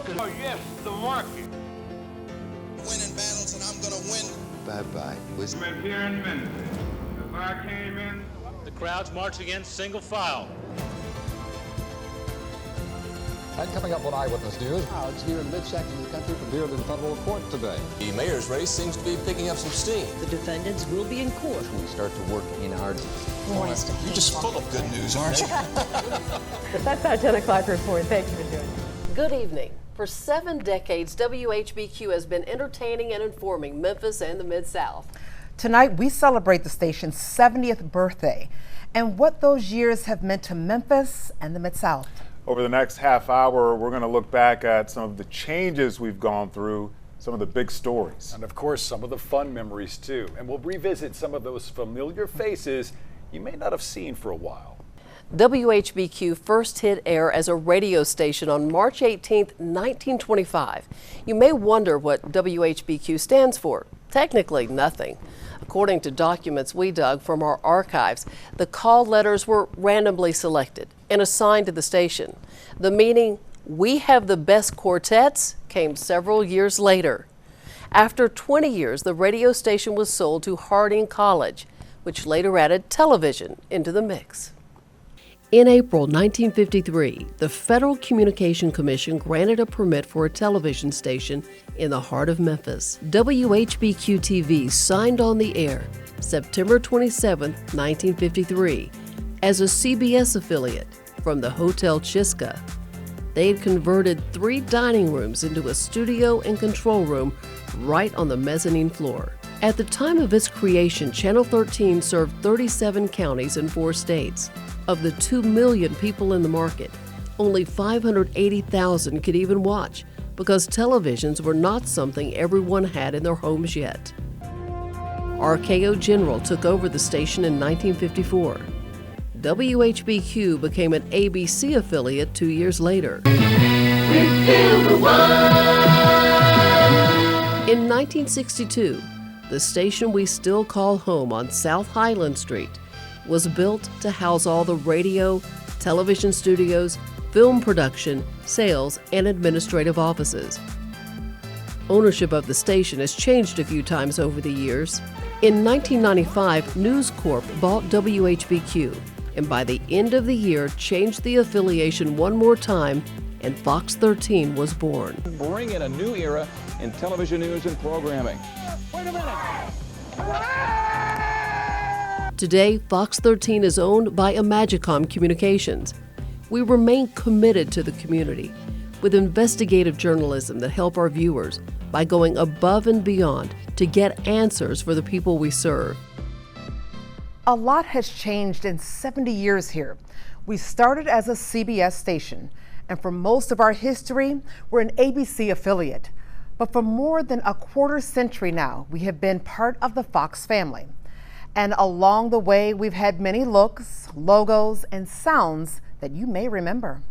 Oh, yes, the market. Winning battles, and I'm going to win. Bye-bye. I'm here in Memphis. As I came in, the crowd's marching in single file. And coming up on Eyewitness News, crowds here in the midsection of the country appeared in federal court today. The mayor's race seems to be picking up some steam. The defendants will be in court. We start to work in our voice to You're just full of good news, aren't you? That's our 10 o'clock report. Thank you for joining us. Good evening. For 7 decades, WHBQ has been entertaining and informing Memphis and the Mid-South. Tonight, we celebrate the station's 70th birthday and what those years have meant to Memphis and the Mid-South. Over the next half hour, we're going to look back at some of the changes we've gone through, some of the big stories. and of course, some of the fun memories too. And we'll revisit some of those familiar faces you may not have seen for a while. WHBQ first hit air as a radio station on March 18, 1925. You may wonder what WHBQ stands for. Technically, nothing. According to documents we dug from our archives, the call letters were randomly selected and assigned to the station. The meaning, "We have the best quartets," came several years later. After 20 years, the radio station was sold to Harding College, which later added television into the mix. In April 1953, the Federal Communication Commission granted a permit for a television station in the heart of Memphis. WHBQ-TV signed on the air September 27, 1953, as a CBS affiliate from the Hotel Chiska. They had converted 3 dining rooms into a studio and control room right on the mezzanine floor. At the time of its creation, Channel 13 served 37 counties in 4 states. Of the 2 million people in the market, only 580,000 could even watch because televisions were not something everyone had in their homes yet. RKO General took over the station in 1954. WHBQ became an ABC affiliate 2 years later. In 1962, the station we still call home on South Highland Street was built to house all the radio, television studios, film production, sales, and administrative offices. Ownership of the station has changed a few times over the years. In 1995, News Corp bought WHBQ, and by the end of the year changed the affiliation one more time, and Fox 13 was born. Bring in a new era in television news and programming. Wait a minute! Today, Fox 13 is owned by Imagicom Communications. We remain committed to the community with investigative journalism that help our viewers by going above and beyond to get answers for the people we serve. A lot has changed in 70 years here. We started as a CBS station, and for most of our history, we're an ABC affiliate. But for more than a quarter century now, we have been part of the Fox family. And along the way, we've had many looks, logos, and sounds that you may remember.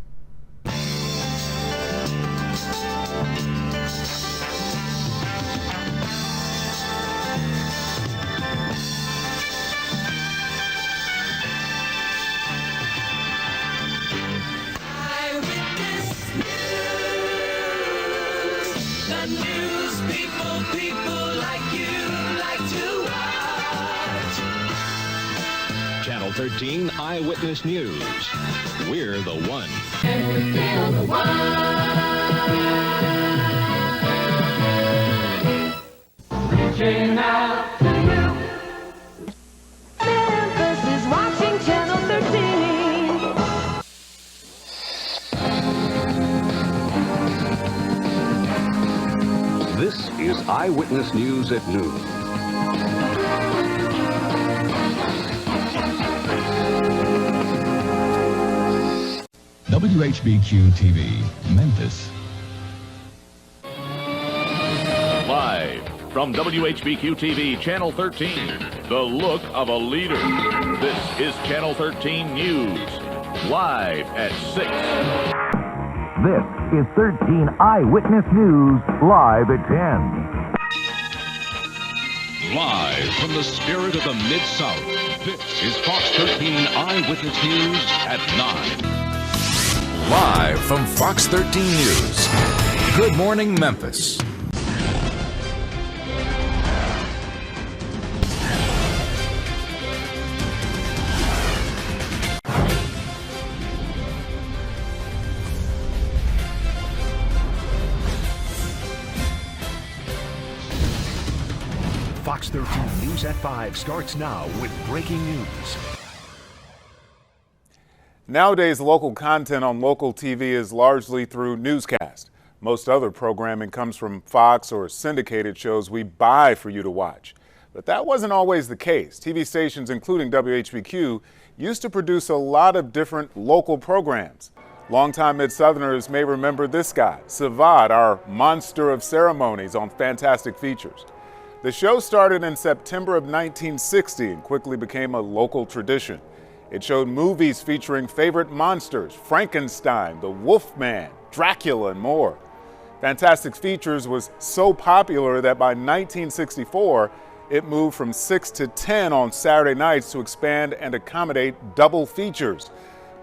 Channel 13 Eyewitness News. We're the one. Reaching out to you. Memphis is watching Channel 13. This is Eyewitness News at noon. WHBQ TV, Memphis. Live from WHBQ TV, Channel 13, the look of a leader. This is Channel 13 News, live at 6. This is 13 Eyewitness News, live at 10. Live from the spirit of the Mid-South, this is Fox 13 Eyewitness News at 9. Live from Fox 13 News, Good Morning Memphis. Fox 13 News at 5 starts now with breaking news. Nowadays, local content on local TV is largely through newscast. Most other programming comes from Fox or syndicated shows we buy for you to watch. But that wasn't always the case. TV stations, including WHBQ, used to produce a lot of different local programs. Longtime Mid-Southerners may remember this guy, Savad, our monster of ceremonies on Fantastic Features. The show started in September of 1960 and quickly became a local tradition. It showed movies featuring favorite monsters, Frankenstein, the Wolfman, Dracula, and more. Fantastic Features was so popular that by 1964, it moved from 6 to 10 on Saturday nights to expand and accommodate double features.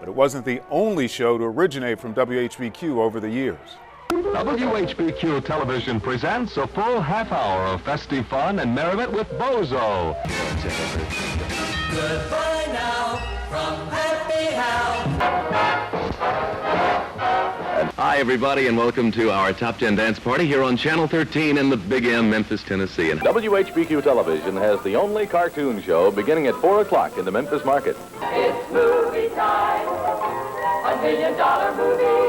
But it wasn't the only show to originate from WHBQ over the years. WHBQ Television presents a full half hour of festive fun and merriment with Bozo. Goodbye now from Happy Hal. Hi, everybody, and welcome to our Top 10 Dance Party here on Channel 13 in the Big M, Memphis, Tennessee. And WHBQ Television has the only cartoon show beginning at 4 o'clock in the Memphis market. It's movie time, $1 million movie.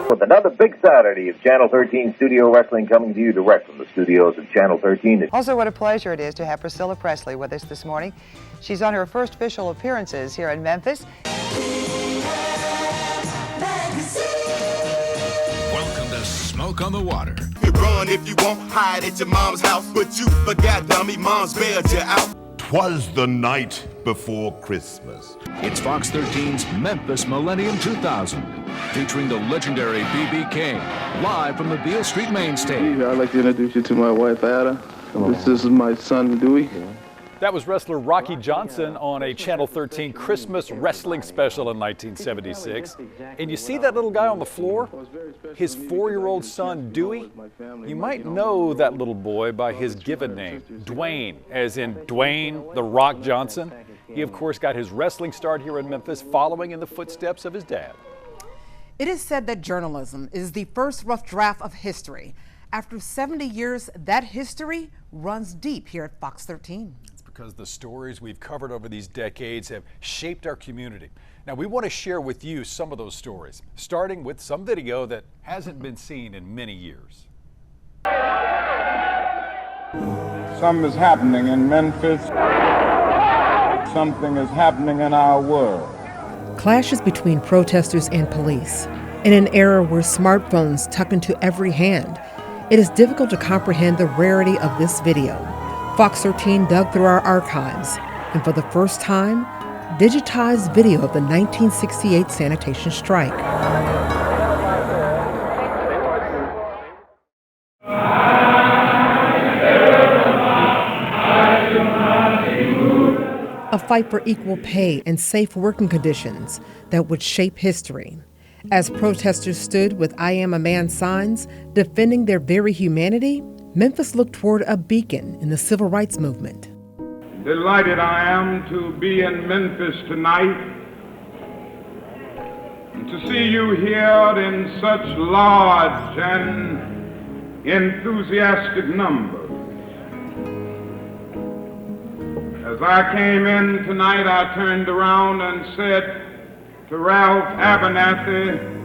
With another big Saturday of Channel 13 Studio Wrestling coming to you direct from the studios of Channel 13. Also, what a pleasure it is to have Priscilla Presley with us this morning. She's on her first official appearances here in Memphis. Welcome to Smoke on the Water. You run if you want, hide at your mom's house, but you forgot, dummy, mom's bailed you out. 'Twas the night before Christmas. It's Fox 13's Memphis Millennium 2000, featuring the legendary B.B. King, live from the Beale Street main stage. I'd like to introduce you to my wife, Ada. This is my son, Dewey. That was wrestler Rocky Johnson on a Channel 13 Christmas wrestling special in 1976. And you see that little guy on the floor? His 4-year-old son, Dewey? You might know that little boy by his given name, Dwayne, as in Dwayne "The Rock" Johnson. He, of course, got his wrestling start here in Memphis following in the footsteps of his dad. It is said that journalism is the first rough draft of history. After 70 years, that history runs deep here at Fox 13. Because the stories we've covered over these decades have shaped our community. Now, we want to share with you some of those stories, starting with some video that hasn't been seen in many years. Something is happening in Memphis. Something is happening in our world. Clashes between protesters and police. In an era where smartphones tuck into every hand, it is difficult to comprehend the rarity of this video. Fox 13 dug through our archives, and for the first time, digitized video of the 1968 sanitation strike. A fight for equal pay and safe working conditions that would shape history. As protesters stood with "I Am a Man" signs defending their very humanity, Memphis looked toward a beacon in the civil rights movement. Delighted I am to be in Memphis tonight and to see you here in such large and enthusiastic numbers. As I came in tonight, I turned around and said to Ralph Abernathy,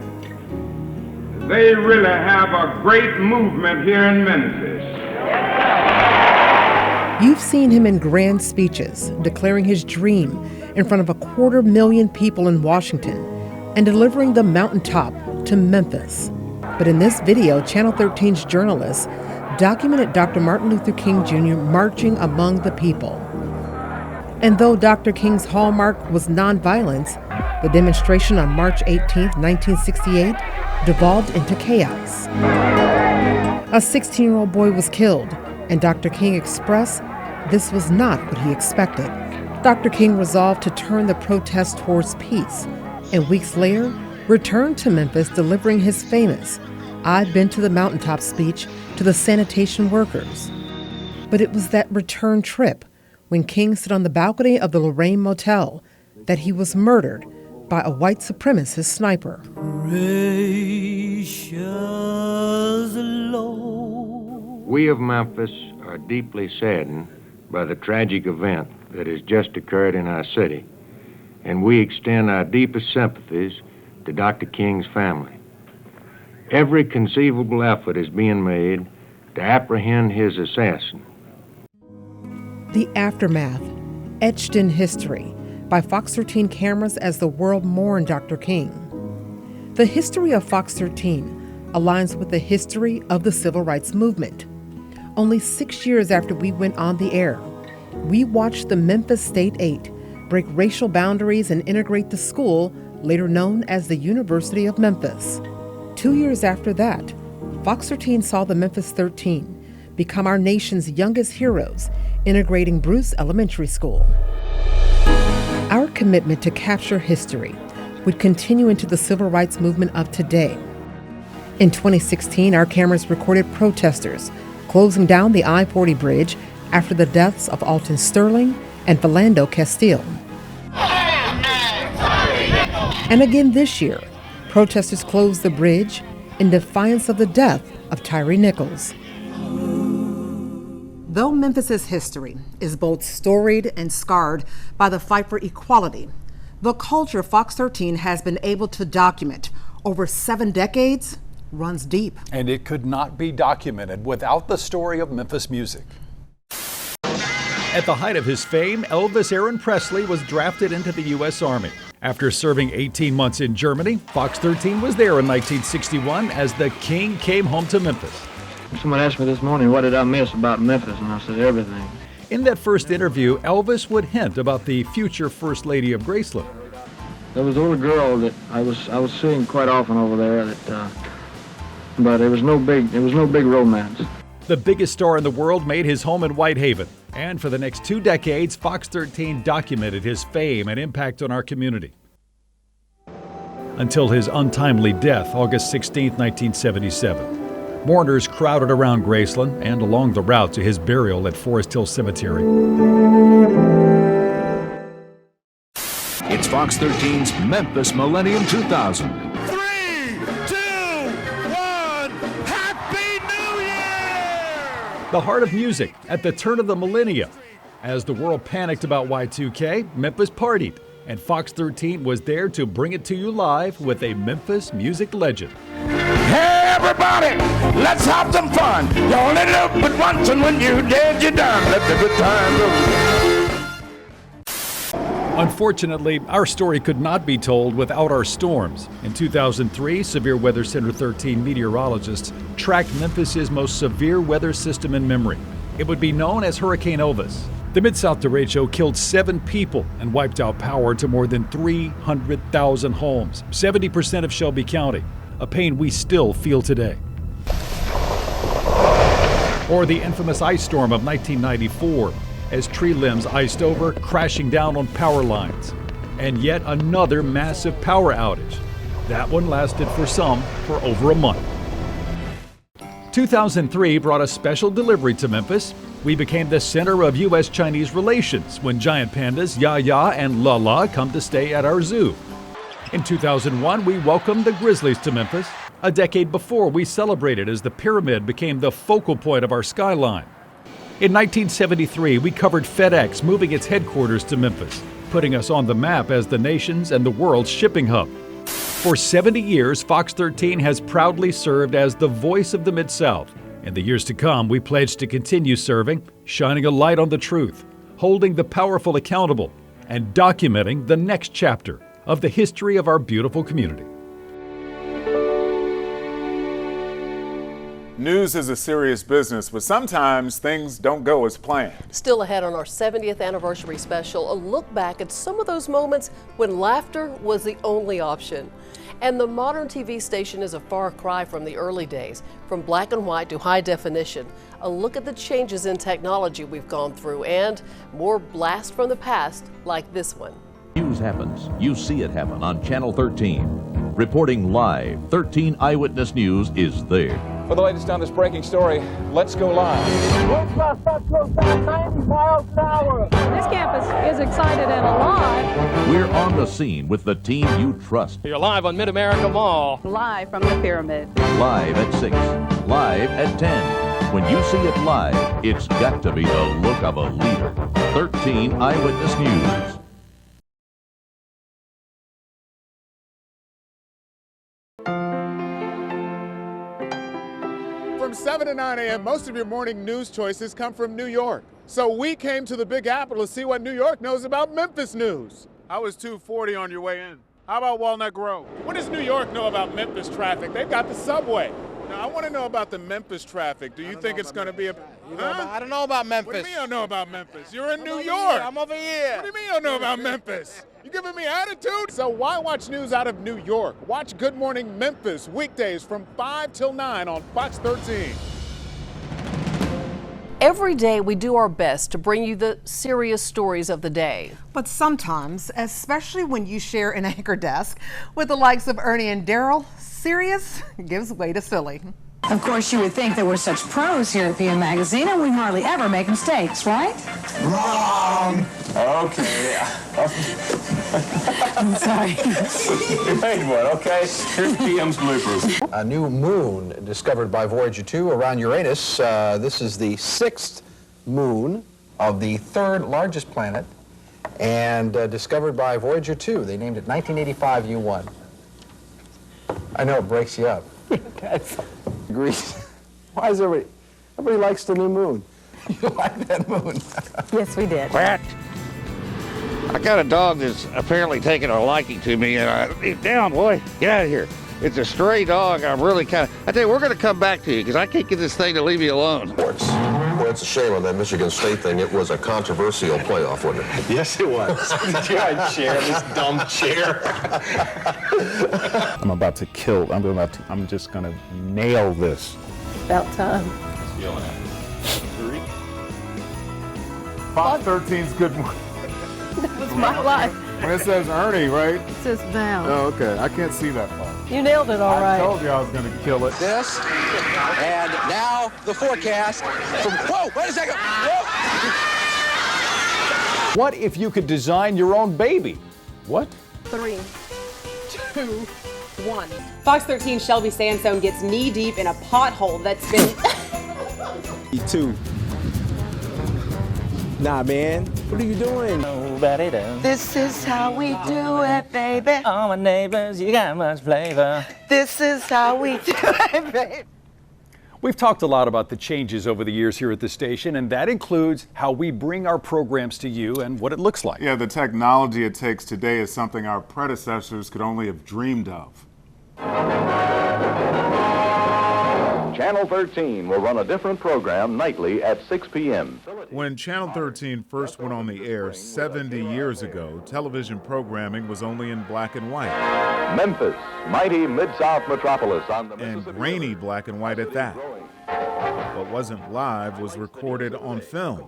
they really have a great movement here in Memphis. You've seen him in grand speeches, declaring his dream in front of 250,000 people in Washington and delivering the mountaintop to Memphis. But in this video, Channel 13's journalists documented Dr. Martin Luther King Jr. marching among the people. And though Dr. King's hallmark was nonviolence, the demonstration on March 18, 1968, devolved into chaos. A 16-year-old boy was killed, and Dr. King expressed this was not what he expected. Dr. King resolved to turn the protest towards peace, and weeks later, returned to Memphis delivering his famous I'd been to the mountaintop speech to the sanitation workers. But it was that return trip when King stood on the balcony of the Lorraine Motel that he was murdered by a white supremacist sniper. We of Memphis are deeply saddened by the tragic event that has just occurred in our city, and we extend our deepest sympathies to Dr. King's family. Every conceivable effort is being made to apprehend his assassin. The aftermath, etched in history by Fox 13 cameras as the world mourned Dr. King. The history of Fox 13 aligns with the history of the civil rights movement. Only 6 years after we went on the air, we watched the Memphis State 8 break racial boundaries and integrate the school, later known as the University of Memphis. 2 years after that, Fox 13 saw the Memphis 13 become our nation's youngest heroes, integrating Bruce Elementary School. Our commitment to capture history would continue into the civil rights movement of today. In 2016, our cameras recorded protesters closing down the I-40 bridge after the deaths of Alton Sterling and Philando Castile. And again this year, protesters closed the bridge in defiance of the death of Tyree Nichols. Though Memphis's history is both storied and scarred by the fight for equality, the culture Fox 13 has been able to document over 7 decades runs deep. And it could not be documented without the story of Memphis music. At the height of his fame, Elvis Aaron Presley was drafted into the U.S. Army. After serving 18 months in Germany, Fox 13 was there in 1961 as the King came home to Memphis. Someone asked me this morning, what did I miss about Memphis? And I said, everything. In that first interview, Elvis would hint about the future First Lady of Graceland. There was a little girl that I was seeing quite often over there, but it was no big romance. The biggest star in the world made his home in Whitehaven, and for the next 2 decades, Fox 13 documented his fame and impact on our community. Until his untimely death, August 16, 1977. Mourners crowded around Graceland and along the route to his burial at Forest Hill Cemetery. It's Fox 13's Memphis Millennium 2000. 3, 2, 1, Happy New Year! The heart of music at the turn of the millennia. As the world panicked about Y2K, Memphis partied, and Fox 13 was there to bring it to you live with a Memphis music legend. Hey everybody, let's have some fun. You only live but once, and when you're dead, you're done. Let the good times roll. Unfortunately, our story could not be told without our storms. In 2003, Severe Weather Center 13 meteorologists tracked Memphis's most severe weather system in memory. It would be known as Hurricane Elvis. The Mid-South derecho killed 7 people and wiped out power to more than 300,000 homes, 70% of Shelby County, a pain we still feel today. Or the infamous ice storm of 1994, as tree limbs iced over, crashing down on power lines. And yet another massive power outage. That one lasted for some for over a month. 2003 brought a special delivery to Memphis. We became the center of U.S.-Chinese relations when giant pandas Ya-Ya and La-La come to stay at our zoo. In 2001, we welcomed the Grizzlies to Memphis. A decade before, we celebrated as the pyramid became the focal point of our skyline. In 1973, we covered FedEx moving its headquarters to Memphis, putting us on the map as the nation's and the world's shipping hub. For 70 years, Fox 13 has proudly served as the voice of the Mid-South. In the years to come, we pledge to continue serving, shining a light on the truth, holding the powerful accountable, and documenting the next chapter of the history of our beautiful community. News is a serious business, but sometimes things don't go as planned. Still ahead on our 70th anniversary special, a look back at some of those moments when laughter was the only option. And the modern TV station is a far cry from the early days, from black and white to high definition. A look at the changes in technology we've gone through, and more blasts from the past like this one. News happens. You see it happen on Channel 13. Reporting live, 13 Eyewitness News is there. For the latest on this breaking story, let's go live. This campus is excited and alive. We're on the scene with the team you trust. You're live on Mid-America Mall. Live from the Pyramid. Live at 6, live at 10. When you see it live, it's got to be the look of a leader. 13 Eyewitness News. From 7 to 9 a.m., most of your morning news choices come from New York. So we came to the Big Apple to see what New York knows about Memphis news. How was 240 on your way in? How about Walnut Grove? What does New York know about Memphis traffic? They've got the subway. Now, I want to know about the Memphis traffic. Do you think it's going to be a... I don't know about Memphis. What do you mean you don't know about Memphis? You're in New York. I'm over here. What do you mean you don't know about Memphis? You giving me attitude? So why watch news out of New York? Watch Good Morning Memphis weekdays from 5 till 9 on Fox 13. Every day we do our best to bring you the serious stories of the day. But sometimes, especially when you share an anchor desk with the likes of Ernie and Daryl, serious gives way to silly. Of course, you would think that we're such pros here at PM Magazine and we hardly ever make mistakes, right? Wrong. Okay. I'm sorry. You made one, okay? Here's PM's bloopers. A new moon discovered by Voyager 2 around Uranus. This is the 6th moon of the 3rd largest planet and discovered by Voyager 2. They named it 1985 U1. I know it breaks you up. Agrees. Why is everybody likes the new moon? You like that moon? Yes, we did. Rat. I got a dog that's apparently taking a liking to me, and get down, boy. Get out of here. It's a stray dog. I'm really kind of... I tell you, we're going to come back to you, because I can't get this thing to leave me alone. Well, it's a shame on that Michigan State thing. It was a controversial playoff, wasn't it? Yes, it was. Did you chair, this dumb chair? I'm about to kill. I'm just going to nail this. About time. Yelling at me. 3. Fox 13's Good Morning. That was my life. When it says Ernie, right? It says Val. Oh, okay. I can't see that far. You nailed it all right. I told you I was going to kill it. This, and now the forecast from, whoa, wait a second. Whoa. What if you could design your own baby? What? 3, 2, 1. Fox 13 Shelby Sandstone gets knee-deep in a pothole that's been... E2. Nah, man. What are you doing? Nobody does. This is how we do it, baby. All my neighbors, you got much flavor. This is how we do it, baby. We've talked a lot about the changes over the years here at the station, and that includes how we bring our programs to you and what it looks like. Yeah, the technology it takes today is something our predecessors could only have dreamed of. Channel 13 will run a different program nightly at 6 p.m. When Channel 13 first went on the air 70 years ago, television programming was only in black and white. Memphis, mighty Mid-South metropolis on the and grainy black and white at that. What wasn't live was recorded on film.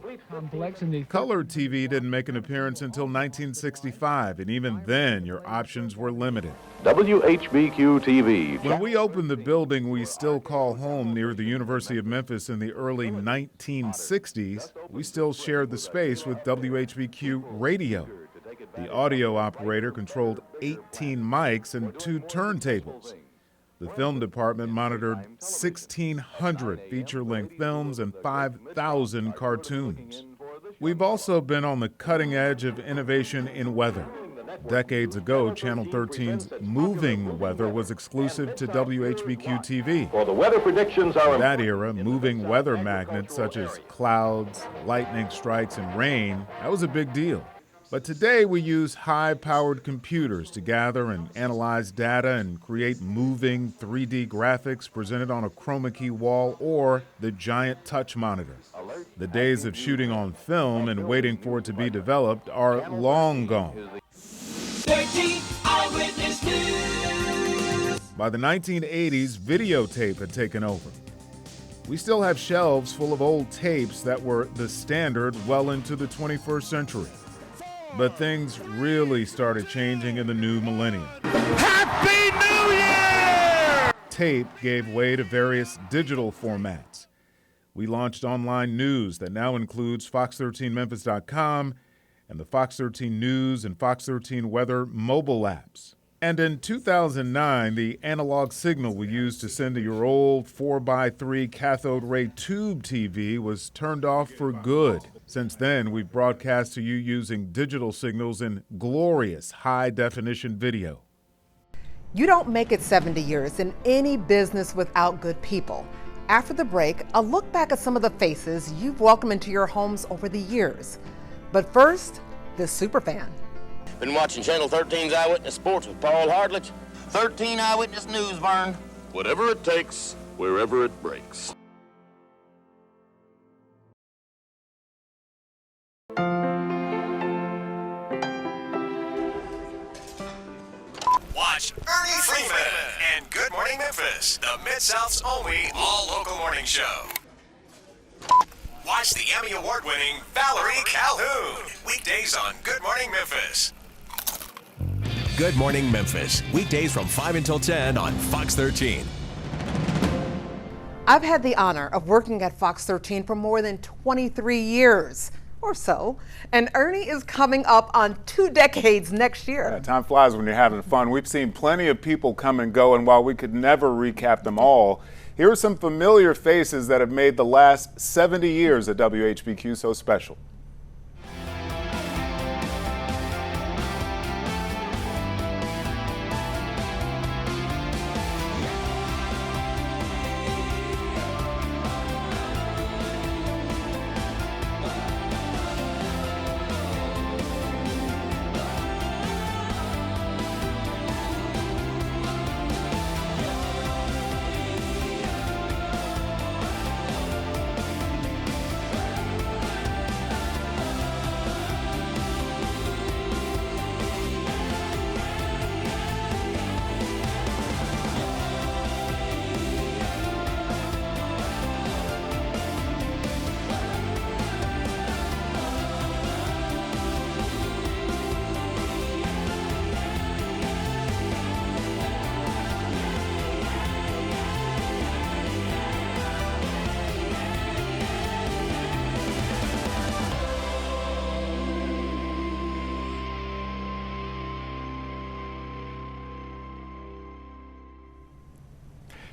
Color TV didn't make an appearance until 1965, and even then, your options were limited. WHBQ TV. When we opened the building we still call home near the University of Memphis in the early 1960s, we still shared the space with WHBQ radio. The audio operator controlled 18 mics and 2 turntables. The film department monitored 1,600 feature-length films and 5,000 cartoons. We've also been on the cutting edge of innovation in weather. Decades ago, Channel 13's moving weather was exclusive to WHBQ TV. For the weather predictions are in that era, moving weather magnets such as clouds, lightning strikes, and rain, that was a big deal. But today we use high-powered computers to gather and analyze data and create moving 3D graphics presented on a chroma key wall or the giant touch monitor. The days of shooting on film and waiting for it to be developed are long gone. 13 Eyewitness News. By the 1980s, videotape had taken over. We still have shelves full of old tapes that were the standard well into the 21st century. But things really started changing in the new millennium. Happy New tape gave way to various digital formats. We launched online news that now includes Fox13Memphis.com and the Fox 13 News and Fox 13 Weather mobile apps. And in 2009, the analog signal we used to send to your old 4x3 cathode ray tube TV was turned off for good. Since then, we've broadcast to you using digital signals in glorious high-definition video. You don't make it 70 years in any business without good people. After the break, a look back at some of the faces you've welcomed into your homes over the years. But first, this superfan. Been watching Channel 13's Eyewitness Sports with Paul Hardlich. 13 Eyewitness News, Vern. Whatever it takes, wherever it breaks. Watch Ernie Freeman and Good Morning Memphis, the Mid-South's only all-local morning show. Watch the Emmy Award-winning Valerie Calhoun, weekdays on Good Morning Memphis. Good Morning Memphis, weekdays from 5 until 10 on Fox 13. I've had the honor of working at Fox 13 for more than 23 years or so, and Ernie is coming up on 2 decades next year. Yeah, time flies when you're having fun. We've seen plenty of people come and go, and while we could never recap them all, here are some familiar faces that have made the last 70 years at WHBQ so special.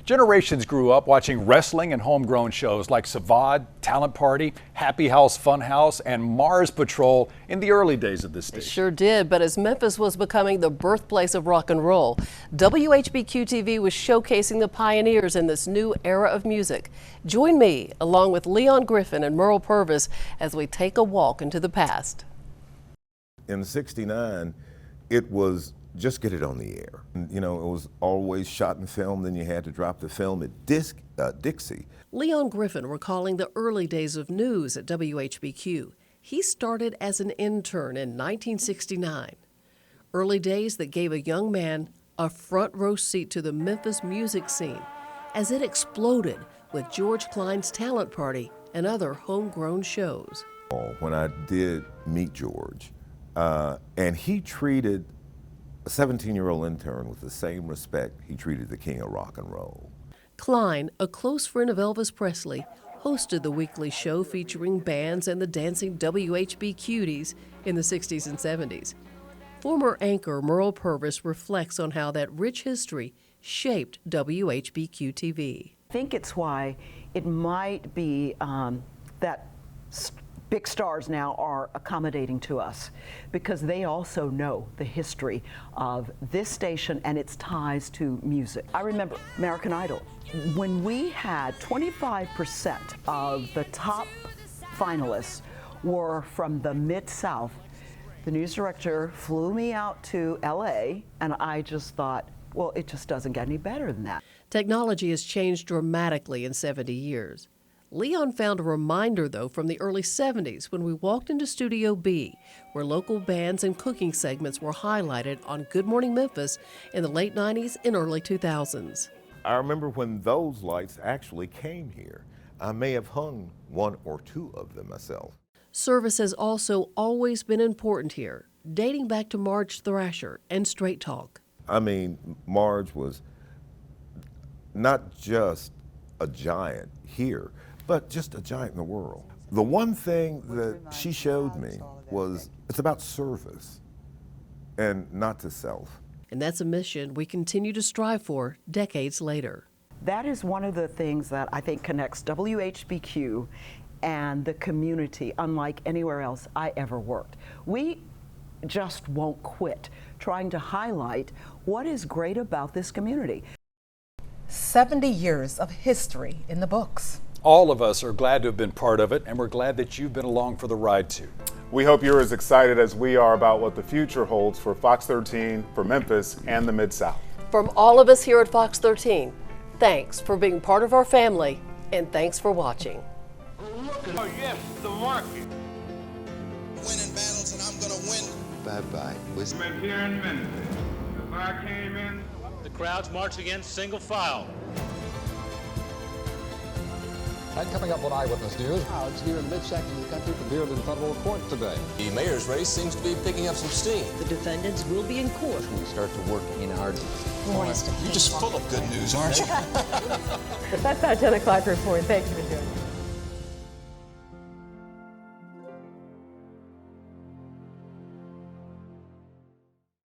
Generations grew up watching wrestling and homegrown shows like Savad, Talent Party, Happy House, Fun House, and Mars Patrol in the early days of this station. It sure did, but as Memphis was becoming the birthplace of rock and roll, WHBQ TV was showcasing the pioneers in this new era of music. Join me, along with Leon Griffin and Merle Purvis, as we take a walk into the past. In '69, it was just get it on the air. You know, it was always shot and filmed, then you had to drop the film at Dixie. Leon Griffin recalling the early days of news at WHBQ. He started as an intern in 1969. Early days that gave a young man a front row seat to the Memphis music scene as it exploded with George Klein's Talent Party and other homegrown shows. When I did meet George, and he treated a 17-year-old intern with the same respect he treated the king of rock and roll. Klein, a close friend of Elvis Presley, hosted the weekly show featuring bands and the dancing WHB cuties in the 60s and 70s. Former anchor Merle Purvis reflects on how that rich history shaped WHBQ TV. I think it's why it might be that big stars now are accommodating to us, because they also know the history of this station and its ties to music. I remember American Idol. When we had 25% of the top finalists were from the Mid-South, the news director flew me out to LA, and I just thought, well, it just doesn't get any better than that. Technology has changed dramatically in 70 years. Leon found a reminder, though, from the early 70s when we walked into Studio B, where local bands and cooking segments were highlighted on Good Morning Memphis in the late 90s and early 2000s. I remember when those lights actually came here. I may have hung 1 or 2 of them myself. Service has also always been important here, dating back to Marge Thrasher and Straight Talk. I mean, Marge was not just a giant here, but just a giant in the world. The one thing that she showed me was it's about service and not to self. And that's a mission we continue to strive for decades later. That is one of the things that I think connects WHBQ and the community unlike anywhere else I ever worked. We just won't quit trying to highlight what is great about this community. 70 years of history in the books. All of us are glad to have been part of it, and we're glad that you've been along for the ride too. We hope you're as excited as we are about what the future holds for Fox 13, for Memphis, and the Mid-South. From all of us here at Fox 13, thanks for being part of our family, and thanks for watching. Oh yes, the market. Winning battles, and I'm gonna win. Bye-bye. I'm here in Memphis. If I came in, the crowds marching in single file. And coming up on Eyewitness News, crowds here in mid-section of the country appeared in federal court today. The mayor's race seems to be picking up some steam. The defendants will be in court. We start to work in our... You're just full of good news, aren't you? That's our 10 o'clock report. Thank you for joining us.